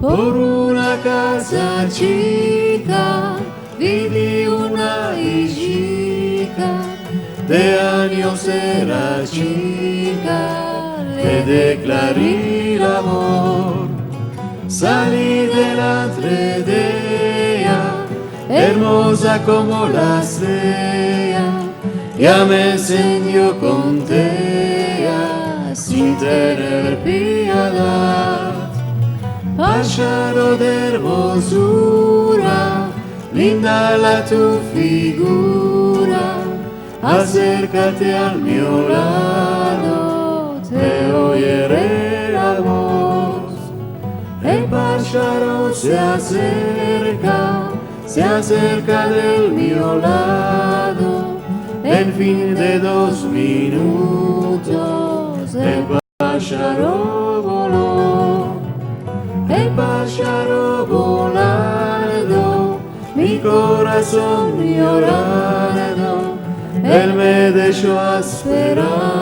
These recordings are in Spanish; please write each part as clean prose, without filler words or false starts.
Por una casa chica vidi una hijita, de años era chica, le declaré el amor. Salí delante de ella, hermosa como la estrella, ya me encendió con ella sin tener piedad. Pájaro de hermosura, linda la tu figura, acércate al mío lado, te oiré la voz. El pájaro se acerca del mío lado, en fin de 2 minutos el pájaro voló. El pájaro volando, mi corazón llorando, él me dejó esperando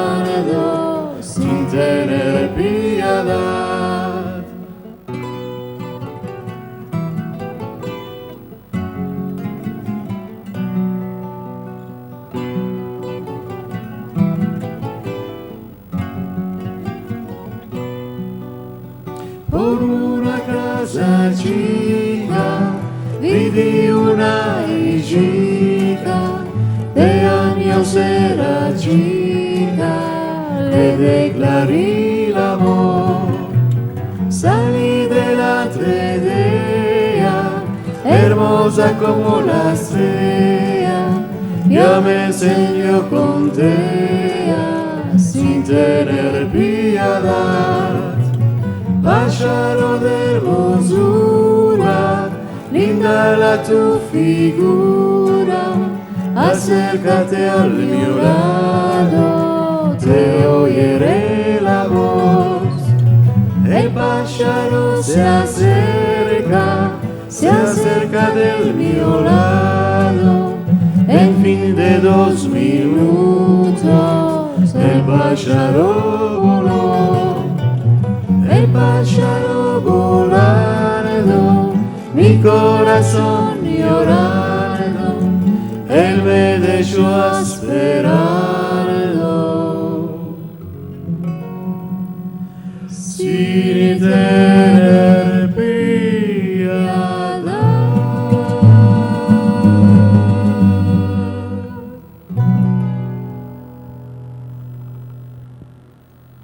sin tener piedad. Por una casa chica viví una hijita, de años era chica, le declaré el amor. Salí delante de ella, hermosa como la estrella, ya me enseñó con ella sin tener piedad. Pájaro de hermosura, linda la tu figura, acércate al mío lado, te oiré la voz. El pájaro se acerca del mío lado, en fin de 2 minutos el pájaro voló. El pájaro volando, mi corazón llorando, él me dejó